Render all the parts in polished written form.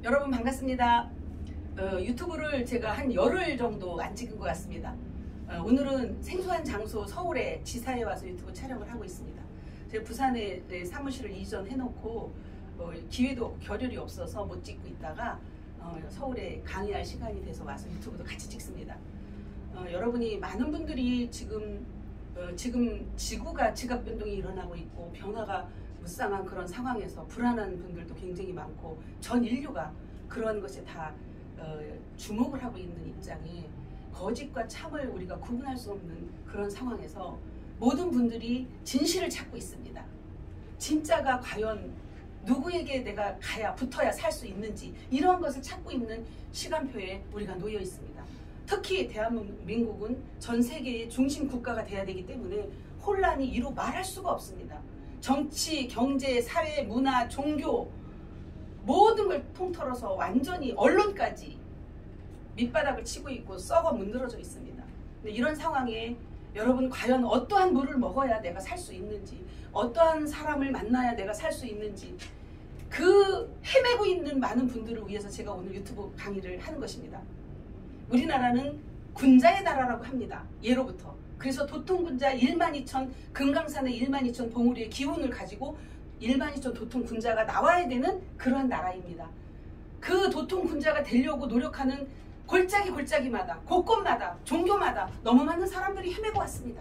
여러분 반갑습니다. 유튜브를 제가 한 열흘 정도 안 찍은 것 같습니다. 오늘은 생소한 장소 서울의 지사에 와서 유튜브 촬영을 하고 있습니다. 제가 부산에 사무실을 이전해놓고 기회도 겨를이 없어서 못 찍고 있다가 서울에 강의할 시간이 돼서 와서 유튜브도 같이 찍습니다. 여러분이 많은 분들이 지금 지구가 지각 변동이 일어나고 있고 변화가 무쌍한 그런 상황에서 불안한 분들도 굉장히 많고 전 인류가 그런 것에 다 주목을 하고 있는 입장에 거짓과 참을 우리가 구분할 수 없는 그런 상황에서 모든 분들이 진실을 찾고 있습니다. 진짜가 과연 누구에게 내가 가야 붙어야 살 수 있는지 이런 것을 찾고 있는 시간표에 우리가 놓여 있습니다. 특히 대한민국은 전 세계의 중심 국가가 돼야 되기 때문에 혼란이 이루 말할 수가 없습니다. 정치, 경제, 사회, 문화, 종교 모든 걸 통틀어서 완전히 언론까지 밑바닥을 치고 있고 썩어 문드러져 있습니다. 근데 이런 상황에 여러분 과연 어떠한 물을 먹어야 내가 살 수 있는지, 어떠한 사람을 만나야 내가 살 수 있는지 그 헤매고 있는 많은 분들을 위해서 제가 오늘 유튜브 강의를 하는 것입니다. 우리나라는 군자의 나라라고 합니다. 예로부터. 그래서 도통군자 12,000 금강산의 12,000 봉우리의 기운을 가지고 12,000 도통군자가 나와야 되는 그러한 나라입니다. 그 도통군자가 되려고 노력하는 골짜기마다 곳곳마다 종교마다 너무 많은 사람들이 헤매고 왔습니다.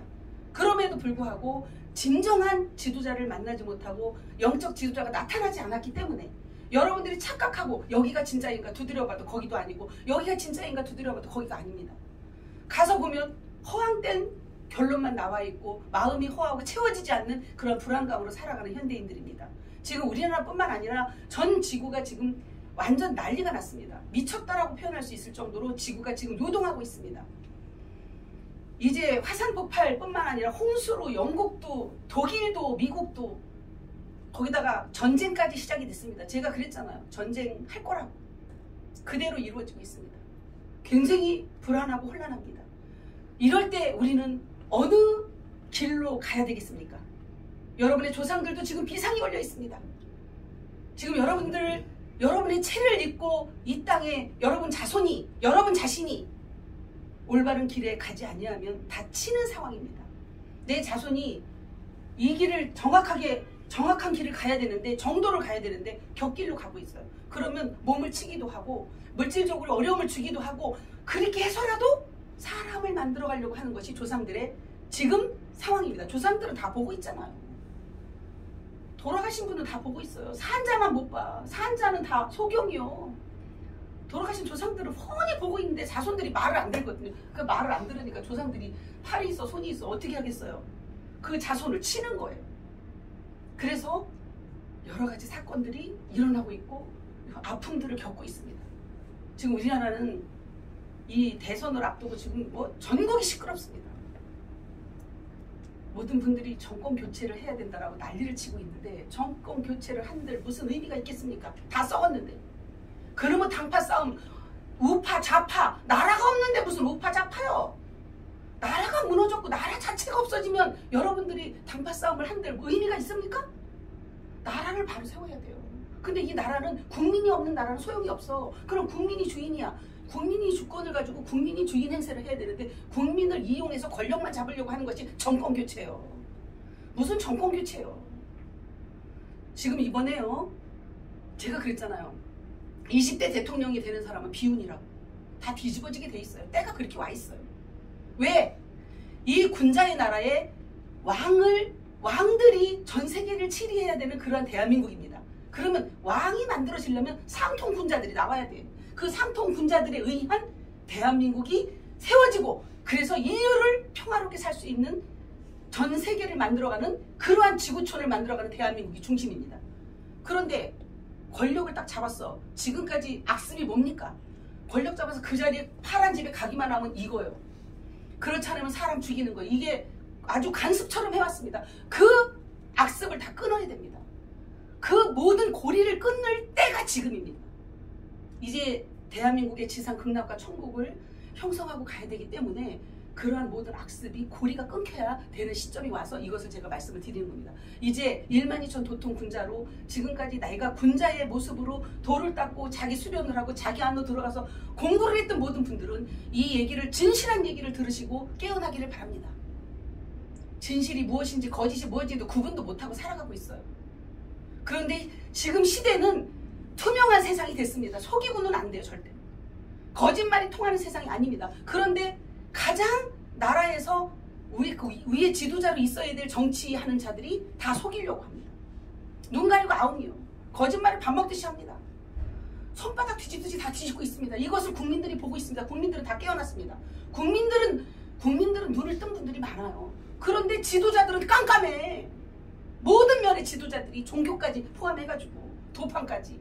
그럼에도 불구하고 진정한 지도자를 만나지 못하고 영적 지도자가 나타나지 않았기 때문에 여러분들이 착각하고 여기가 진짜인가 두드려봐도 거기도 아니고 여기가 진짜인가 두드려봐도 거기가 아닙니다. 가서 보면 허황된 결론만 나와 있고 마음이 허하고 채워지지 않는 그런 불안감으로 살아가는 현대인들입니다. 지금 우리나라뿐만 아니라 전 지구가 지금 완전 난리가 났습니다. 미쳤다라고 표현할 수 있을 정도로 지구가 지금 요동하고 있습니다. 이제 화산 폭발뿐만 아니라 홍수로 영국도 독일도 미국도 거기다가 전쟁까지 시작이 됐습니다. 제가 그랬잖아요. 전쟁 할 거라고. 그대로 이루어지고 있습니다. 굉장히 불안하고 혼란합니다. 이럴 때 우리는 어느 길로 가야 되겠습니까? 여러분의 조상들도 지금 비상이 걸려 있습니다. 지금 여러분의 채를 잇고 이 땅에 여러분 자손이, 여러분 자신이 올바른 길에 가지 아니하면 다치는 상황입니다. 내 자손이 이 길을 정확한 길을 가야 되는데, 정도를 가야 되는데 곁길로 가고 있어요. 그러면 몸을 치기도 하고 물질적으로 어려움을 주기도 하고 그렇게 해서라도 사람을 만들어 가려고 하는 것이 조상들의 지금 상황입니다. 조상들은 다 보고 있잖아요. 돌아가신 분은 다 보고 있어요. 산자만 못 봐. 산자는 다 소경이요. 돌아가신 조상들은 훤히 보고 있는데 자손들이 말을 안 들거든요. 그 말을 안 들으니까 조상들이 팔이 있어 손이 있어 어떻게 하겠어요. 그 자손을 치는 거예요. 그래서 여러 가지 사건들이 일어나고 있고 아픔들을 겪고 있습니다. 지금 우리나라는 이 대선을 앞두고 지금 전국이 시끄럽습니다. 모든 분들이 정권 교체를 해야 된다라고 난리를 치고 있는데 정권 교체를 한들 무슨 의미가 있겠습니까? 다 썩었는데. 그러면 당파 싸움, 우파 좌파, 나라가 없는데 무슨 우파 좌파요? 나라가 무너졌고 나라 자체가 없어지면 여러분들이 당파 싸움을 한들 의미가 있습니까? 나라를 바로 세워야 돼요. 근데 이 나라는 국민이 없는 나라는 소용이 없어. 그럼 국민이 주인이야. 국민이 주권을 가지고 국민이 주인 행세를 해야 되는데 국민을 이용해서 권력만 잡으려고 하는 것이 정권교체예요. 무슨 정권교체예요. 지금 이번에요. 제가 그랬잖아요. 20대 대통령이 되는 사람은 비운이라고. 다 뒤집어지게 돼 있어요. 때가 그렇게 와 있어요. 왜? 이 군자의 나라에 왕들이 전 세계를 치리해야 되는 그러한 대한민국입니다. 그러면 왕이 만들어지려면 상통 군자들이 나와야 돼요. 그 상통 군자들에 의한 대한민국이 세워지고 그래서 인류를 평화롭게 살 수 있는 전 세계를 만들어가는 그러한 지구촌을 만들어가는 대한민국이 중심입니다. 그런데 권력을 딱 잡았어. 지금까지 악습이 뭡니까? 권력 잡아서 그 자리에 파란 집에 가기만 하면 이거요. 그렇지 않으면 사람 죽이는 거. 이게 아주 간습처럼 해왔습니다. 그 악습을 다 끊어야 됩니다. 그 모든 고리를 끊을 때가 지금입니다. 이제 대한민국의 지상 극락과 천국을 형성하고 가야 되기 때문에 그러한 모든 악습이 고리가 끊겨야 되는 시점이 와서 이것을 제가 말씀을 드리는 겁니다. 이제 1만2천 도통 군자로 지금까지 내가 군자의 모습으로 돌을 닦고 자기 수련을 하고 자기 안으로 들어가서 공부를 했던 모든 분들은 이 얘기를, 진실한 얘기를 들으시고 깨어나기를 바랍니다. 진실이 무엇인지 거짓이 무엇인지도 구분도 못하고 살아가고 있어요. 그런데 지금 시대는 투명한 세상이 됐습니다. 속이고는 안 돼요. 절대. 거짓말이 통하는 세상이 아닙니다. 그런데 가장 나라에서 위에 지도자로 있어야 될 정치하는 자들이 다 속이려고 합니다. 눈 가리고 아웅이요. 거짓말을 밥 먹듯이 합니다. 손바닥 뒤집듯이 다 뒤집고 있습니다. 이것을 국민들이 보고 있습니다. 국민들은 다 깨어났습니다. 국민들은 눈을 뜬 분들이 많아요. 그런데 지도자들은 깜깜해. 모든 면의 지도자들이 종교까지 포함해가지고 도판까지.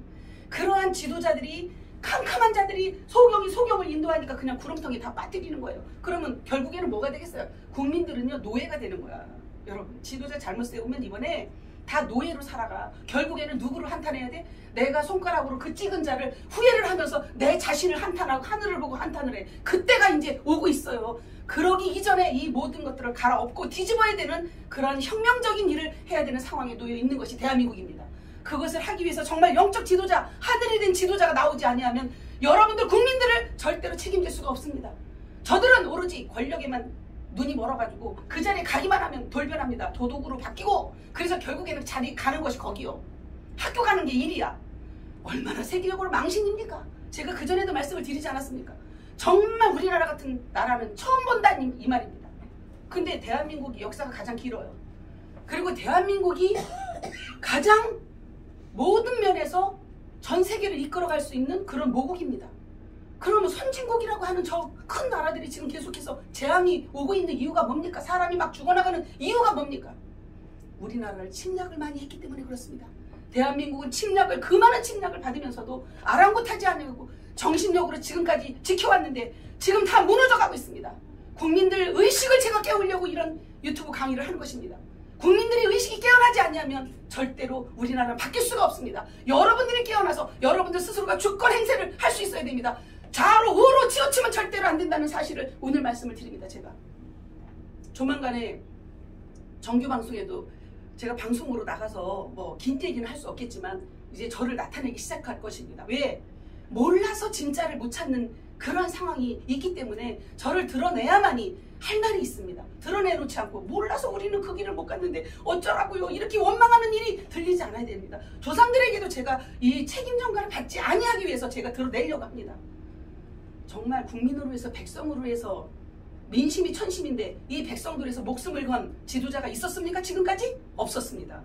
그러한 지도자들이, 캄캄한 자들이 소경을 인도하니까 그냥 구렁텅이에 다 빠뜨리는 거예요. 그러면 결국에는 뭐가 되겠어요? 국민들은요, 노예가 되는 거야. 여러분, 지도자 잘못 세우면 이번에 다 노예로 살아가. 결국에는 누구를 한탄해야 돼? 내가 손가락으로 그 찍은 자를 후회를 하면서 내 자신을 한탄하고 하늘을 보고 한탄을 해. 그때가 이제 오고 있어요. 그러기 이전에 이 모든 것들을 갈아엎고 뒤집어야 되는 그런 혁명적인 일을 해야 되는 상황에 놓여 있는 것이 대한민국입니다. 그것을 하기 위해서 정말 영적 지도자, 하늘이 된 지도자가 나오지 아니하면 여러분들 국민들을 절대로 책임질 수가 없습니다. 저들은 오로지 권력에만 눈이 멀어가지고 그 자리에 가기만 하면 돌변합니다. 도둑으로 바뀌고, 그래서 결국에는 자리 가는 것이 거기요. 학교 가는 게 일이야. 얼마나 세계적으로 망신입니까? 제가 그전에도 말씀을 드리지 않았습니까? 정말 우리나라 같은 나라는 처음 본다는 이 말입니다. 근데 대한민국이 역사가 가장 길어요. 그리고 대한민국이 가장 모든 면에서 전 세계를 이끌어갈 수 있는 그런 모국입니다. 그러면 선진국이라고 하는 저 큰 나라들이 지금 계속해서 재앙이 오고 있는 이유가 뭡니까? 사람이 막 죽어나가는 이유가 뭡니까? 우리나라를 침략을 많이 했기 때문에 그렇습니다. 대한민국은 그 많은 침략을 받으면서도 아랑곳하지 않고 정신력으로 지금까지 지켜왔는데 지금 다 무너져가고 있습니다. 국민들 의식을 제가 깨우려고 이런 유튜브 강의를 하는 것입니다. 국민들의 의식이 깨어나지 않냐면 절대로 우리나라는 바뀔 수가 없습니다. 여러분들이 깨어나서 여러분들 스스로가 주권 행세를 할 수 있어야 됩니다. 좌로 우로 치우치면 절대로 안 된다는 사실을 오늘 말씀을 드립니다. 제가 조만간에 정규방송에도 제가 방송으로 나가서 뭐 긴 얘기는 할 수 없겠지만 이제 저를 나타내기 시작할 것입니다. 왜? 몰라서 진짜를 못 찾는 그런 상황이 있기 때문에 저를 드러내야만이 할 말이 있습니다. 드러내놓지 않고 몰라서 우리는 그 길을 못 갔는데 어쩌라고요, 이렇게 원망하는 일이 들리지 않아야 됩니다. 조상들에게도 제가 이 책임 전가를 받지 아니하기 위해서 제가 드러내려고 합니다. 정말 국민으로 해서 백성으로 해서 민심이 천심인데 이 백성들을 해서 목숨을 건 지도자가 있었습니까? 지금까지? 없었습니다.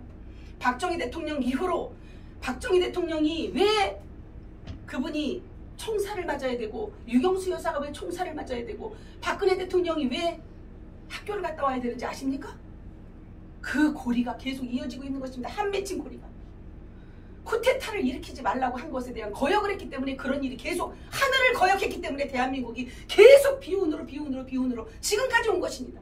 박정희 대통령 이후로 박정희 대통령이 왜 그분이 총살을 맞아야 되고, 유경수 여사가 왜 총살을 맞아야 되고, 박근혜 대통령이 왜 학교를 갔다 와야 되는지 아십니까? 그 고리가 계속 이어지고 있는 것입니다. 한 맺힌 고리가. 쿠데타를 일으키지 말라고 한 것에 대한 거역을 했기 때문에 그런 일이 계속, 하늘을 거역했기 때문에 대한민국이 계속 비운으로 지금까지 온 것입니다.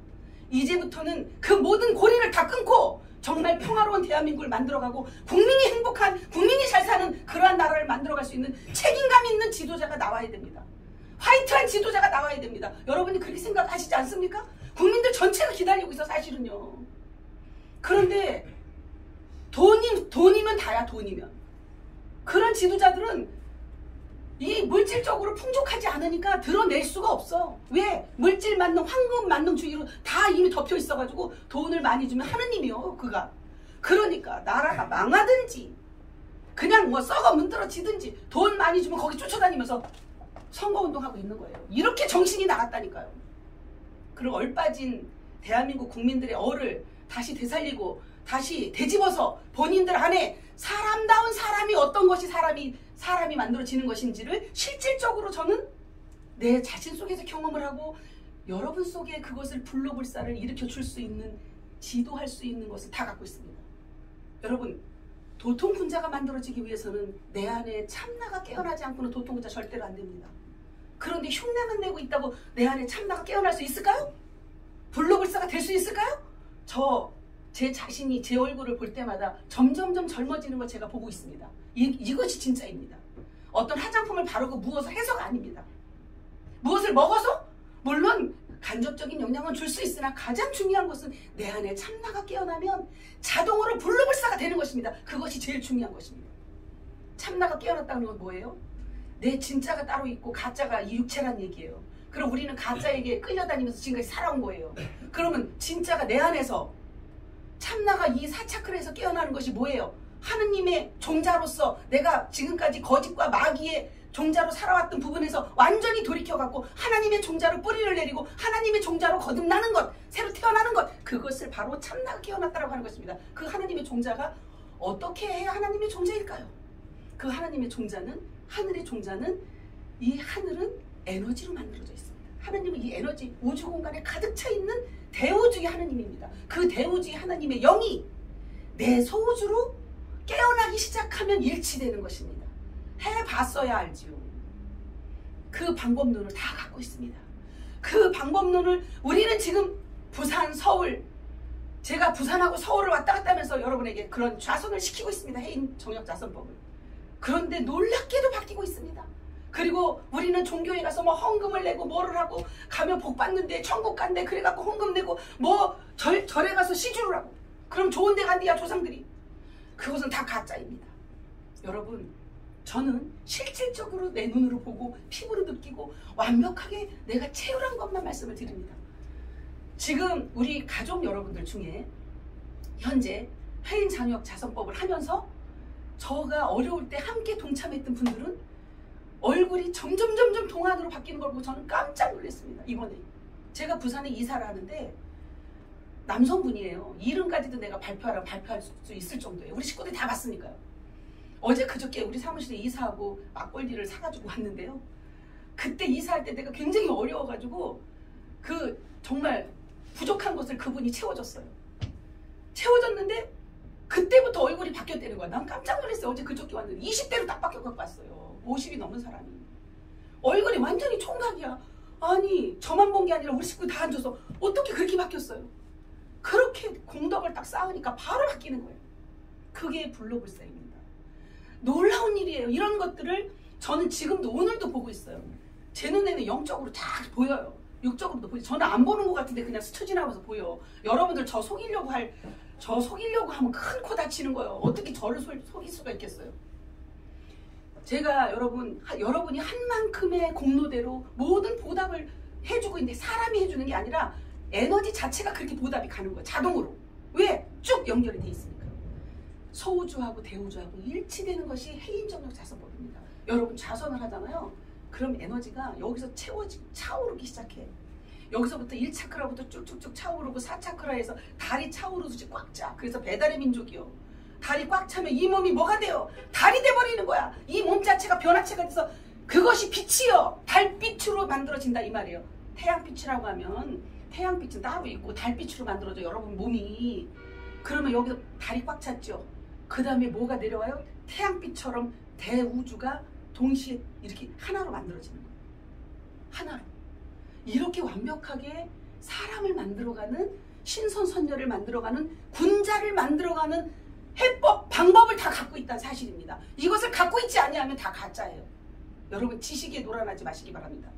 이제부터는 그 모든 고리를 다 끊고 정말 평화로운 대한민국을 만들어가고 국민이 행복한, 국민이 잘 사는 그러한 나라를 만들어갈 수 있는 책임감 있는 지도자가 나와야 됩니다. 화이트한 지도자가 나와야 됩니다. 여러분이 그렇게 생각하시지 않습니까? 국민들 전체가 기다리고 있어 사실은요. 그런데 돈이면 다야. 돈이면. 그런 지도자들은 이 물질적으로 풍족하지 않으니까 드러낼 수가 없어. 왜? 물질 만능, 황금 만능주의로 다 이미 덮여 있어가지고 돈을 많이 주면 하느님이요, 그가. 그러니까 나라가 망하든지 그냥 뭐 썩어 문드러지든지 돈 많이 주면 거기 쫓아다니면서 선거운동하고 있는 거예요. 이렇게 정신이 나갔다니까요. 그리고 얼빠진 대한민국 국민들의 얼을 다시 되살리고 다시 되짚어서 본인들 안에 사람다운 사람이 어떤 것이 사람이 만들어지는 것인지를 실질적으로 저는 내 자신 속에서 경험을 하고 여러분 속에 그것을 불로불사를 일으켜 줄 수 있는, 지도할 수 있는 것을 다 갖고 있습니다. 여러분, 도통군자가 만들어지기 위해서는 내 안에 참나가 깨어나지 않고는 도통군자 절대로 안 됩니다. 그런데 흉내만 내고 있다고 내 안에 참나가 깨어날 수 있을까요? 불로불사가 될 수 있을까요? 제 자신이 제 얼굴을 볼 때마다 점점점 젊어지는 걸 제가 보고 있습니다. 이것이 진짜입니다. 어떤 화장품을 바르고 무엇을 해서가 아닙니다. 무엇을 먹어서? 물론 간접적인 영향은 줄 수 있으나 가장 중요한 것은 내 안에 참나가 깨어나면 자동으로 불로불사가 되는 것입니다. 그것이 제일 중요한 것입니다. 참나가 깨어났다는 건 뭐예요? 내 진짜가 따로 있고 가짜가 이 육체란 얘기예요. 그럼 우리는 가짜에게 끌려다니면서 지금까지 살아온 거예요. 그러면 진짜가 내 안에서 참나가 이 사차크라에서 깨어나는 것이 뭐예요? 하느님의 종자로서 내가 지금까지 거짓과 마귀의 종자로 살아왔던 부분에서 완전히 돌이켜갖고 하나님의 종자로 뿌리를 내리고 하나님의 종자로 거듭나는 것, 새로 태어나는 것, 그것을 바로 참나가 깨어났다고 하는 것입니다. 그 하나님의 종자가 어떻게 해야 하나님의 종자일까요? 그 하나님의 종자는, 하늘의 종자는, 이 하늘은 에너지로 만들어져 있습니다. 하나님은 이 에너지, 우주 공간에 가득 차 있는 대우주의 하나님입니다. 그 대우주의 하나님의 영이 내 소우주로 깨어나기 시작하면 일치되는 것입니다. 해봤어야 알지요. 그 방법론을 다 갖고 있습니다. 그 방법론을 우리는 지금 부산, 서울, 제가 부산하고 서울을 왔다 갔다 하면서 여러분에게 그런 좌선을 시키고 있습니다. 해인 정역 좌선법을. 그런데 놀랍게도 바뀌고 있습니다. 그리고 우리는 종교에 가서 뭐 헌금을 내고 뭐를 하고 가면 복 받는데 천국 간대 그래갖고 헌금 내고 뭐 절에 가서 시주를 하고 그럼 좋은 데 간대야 조상들이. 그것은 다 가짜입니다. 여러분, 저는 실질적으로 내 눈으로 보고 피부로 느끼고 완벽하게 내가 체험한 것만 말씀을 드립니다. 지금 우리 가족 여러분들 중에 현재 해인 장역 자선법을 하면서 저가 어려울 때 함께 동참했던 분들은 얼굴이 점점 동안으로 바뀌는 걸 보고 저는 깜짝 놀랐습니다. 이번에 제가 부산에 이사를 하는데 남성분이에요. 이름까지도 내가 발표할 수 있을 정도예요. 우리 식구들이 다 봤으니까요. 어제 그저께 우리 사무실에 이사하고 막걸리를 사가지고 왔는데요. 그때 이사할 때 내가 굉장히 어려워가지고 그 정말 부족한 것을 그분이 채워줬어요. 채워줬는데 그때부터 얼굴이 바뀌었다는 거야. 난 깜짝 놀랐어요. 어제 그저께 왔는데 20대로 딱 바뀌어갖고 왔어요. 50이 넘은 사람이. 얼굴이 완전히 총각이야. 아니 저만 본 게 아니라 우리 식구 다 앉아서 어떻게 그렇게 바뀌었어요? 그렇게 공덕을 딱 쌓으니까 바로 바뀌는 거예요. 그게 불로불사입니다. 놀라운 일이에요. 이런 것들을 저는 지금도 오늘도 보고 있어요. 제 눈에는 영적으로 다 보여요. 육적으로도 보여요. 저는 안 보는 것 같은데 그냥 스쳐 지나가면서 보여. 여러분들 저 속이려고 하면 큰 코 다치는 거예요. 어떻게 저를 속일 수가 있겠어요? 제가 여러분이 한 만큼의 공로대로 모든 보답을 해주고 있는데 사람이 해주는 게 아니라 에너지 자체가 그렇게 보답이 가는 거예요. 자동으로. 왜? 쭉 연결이 돼 있으니까. 소우주하고 대우주하고 일치되는 것이 해인정력 자선법입니다. 여러분 좌선을 하잖아요. 그럼 에너지가 여기서 차오르기 시작해. 여기서부터 1차크라부터 쭉쭉쭉 차오르고 4차크라에서 달이 차오르듯이 꽉 차. 그래서 배달의 민족이요. 달이 꽉 차면 이 몸이 뭐가 돼요? 달이 돼버리는 거야. 이 몸 자체가 변화체가 돼서 그것이 빛이요. 달빛으로 만들어진다 이 말이에요. 태양빛이라고 하면 태양빛은 따로 있고 달빛으로 만들어져 여러분 몸이. 그러면 여기서 달이 꽉 찼죠. 그 다음에 뭐가 내려와요? 태양빛처럼 대우주가 동시에 이렇게 하나로 만들어지는 거예요. 하나로. 이렇게 완벽하게 사람을 만들어가는 신선선녀를 만들어가는 군자를 만들어가는 해법, 방법을 다 갖고 있다는 사실입니다. 이것을 갖고 있지 아니하면 다 가짜예요. 여러분 지식에 놀아나지 마시기 바랍니다.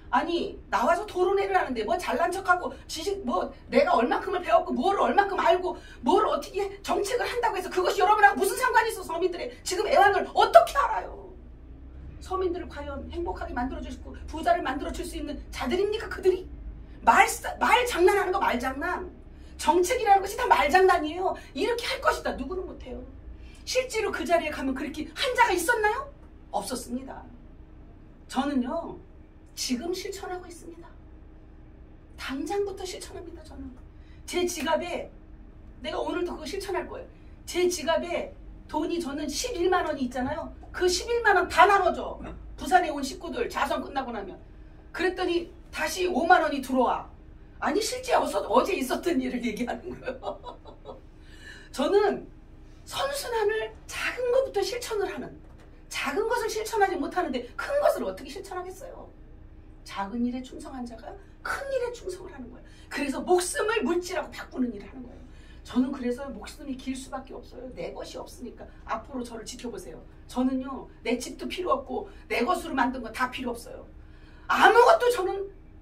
아니 나와서 토론회를 하는데 뭐 잘난 척하고 지식 뭐 내가 얼만큼을 배웠고 뭐를 얼만큼 알고 뭐를 어떻게 정책을 한다고 해서 그것이 여러분하고 무슨 상관이 있어. 서민들의 지금 애환을 어떻게 알아요? 서민들을 과연 행복하게 만들어주시고 부자를 만들어줄 수 있는 자들입니까 그들이? 말 장난하는 거 말장난. 정책이라는 것이 다 말장난이에요. 이렇게 할 것이다. 누구는 못해요. 실제로 그 자리에 가면 그렇게 한 자가 있었나요? 없었습니다. 저는요 지금 실천하고 있습니다. 당장부터 실천합니다. 저는 제 지갑에 내가 오늘도 그거 실천할 거예요. 제 지갑에 돈이 저는 11만 원이 있잖아요. 그 11만 원 다 나눠줘. 부산에 온 식구들 자선 끝나고 나면. 그랬더니 다시 5만 원이 들어와. 아니 실제 어제 있었던 일을 얘기하는 거예요. 저는 선순환을 작은 것부터 실천을 하는. 작은 것을 실천하지 못하는데 큰 것을 어떻게 실천하겠어요? 작은 일에 충성한 자가 큰 일에 충성을 하는 거예요. 그래서 목숨을 물질하고 바꾸는 일을 하는 거예요. 저는 그래서 목숨이 길 수밖에 없어요. 내 것이 없으니까. 앞으로 저를 지켜보세요. 저는요 내 집도 필요 없고 내 것으로 만든 거 다 필요 없어요. 아무것도 저는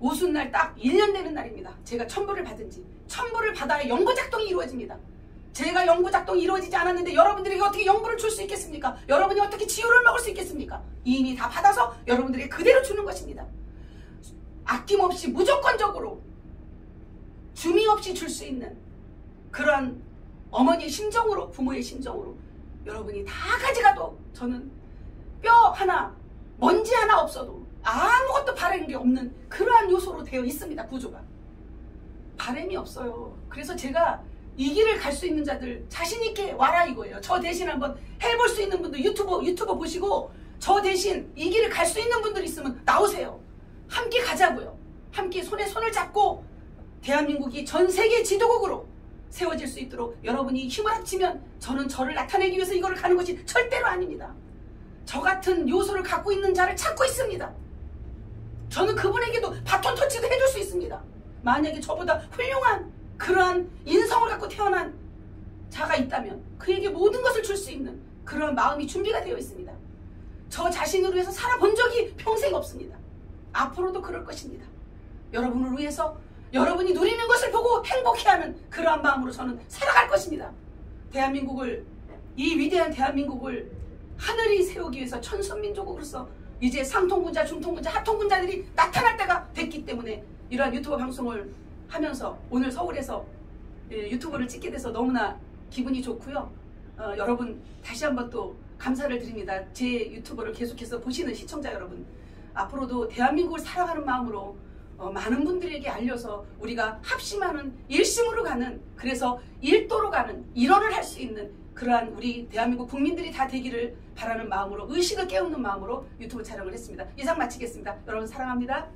오순날 딱 1년 되는 날입니다. 제가 천부를 받은 지. 천부를 받아야 영구작동이 이루어집니다. 제가 영구작동이 이루어지지 않았는데 여러분들에게 어떻게 영부를 줄 수 있겠습니까? 여러분이 어떻게 지우를 먹을 수 있겠습니까? 이미 다 받아서 여러분들에게 그대로 주는 것입니다. 아낌없이 무조건적으로 주미 없이 줄 수 있는 그런 어머니의 심정으로, 부모의 심정으로 여러분이 다 가져가도 저는 뼈 하나, 먼지 하나 없어도 아무것도 바라는 게 없는 그러한 요소로 되어 있습니다. 구조가. 바람이 없어요. 그래서 제가 이 길을 갈 수 있는 자들 자신 있게 와라 이거예요. 저 대신 한번 해볼 수 있는 분들 유튜버 보시고 저 대신 이 길을 갈 수 있는 분들 있으면 나오세요. 함께 가자고요. 함께 손에 손을 잡고 대한민국이 전 세계 지도국으로 세워질 수 있도록 여러분이 힘을 합치면 저는 저를 나타내기 위해서 이거를 가는 것이 절대로 아닙니다. 저 같은 요소를 갖고 있는 자를 찾고 있습니다. 저는 그분에게도 바톤 터치도 해줄 수 있습니다. 만약에 저보다 훌륭한 그러한 인성을 갖고 태어난 자가 있다면 그에게 모든 것을 줄 수 있는 그런 마음이 준비가 되어 있습니다. 저 자신을 위해서 살아본 적이 평생 없습니다. 앞으로도 그럴 것입니다. 여러분을 위해서 여러분이 누리는 것을 보고 행복해하는 그러한 마음으로 저는 살아갈 것입니다. 대한민국을, 이 위대한 대한민국을 하늘이 세우기 위해서 천선민족으로서 이제 상통군자, 중통군자, 하통군자들이 나타날 때가 됐기 때문에 이러한 유튜버 방송을 하면서 오늘 서울에서 유튜브를 찍게 돼서 너무나 기분이 좋고요. 여러분 다시 한번 또 감사를 드립니다. 제 유튜브를 계속해서 보시는 시청자 여러분, 앞으로도 대한민국을 사랑하는 마음으로 많은 분들에게 알려서 우리가 합심하는 일심으로 가는, 그래서 일도로 가는, 일원을 할 수 있는 그러한 우리 대한민국 국민들이 다 되기를 바라는 마음으로, 의식을 깨우는 마음으로 유튜브 촬영을 했습니다. 이상 마치겠습니다. 여러분 사랑합니다.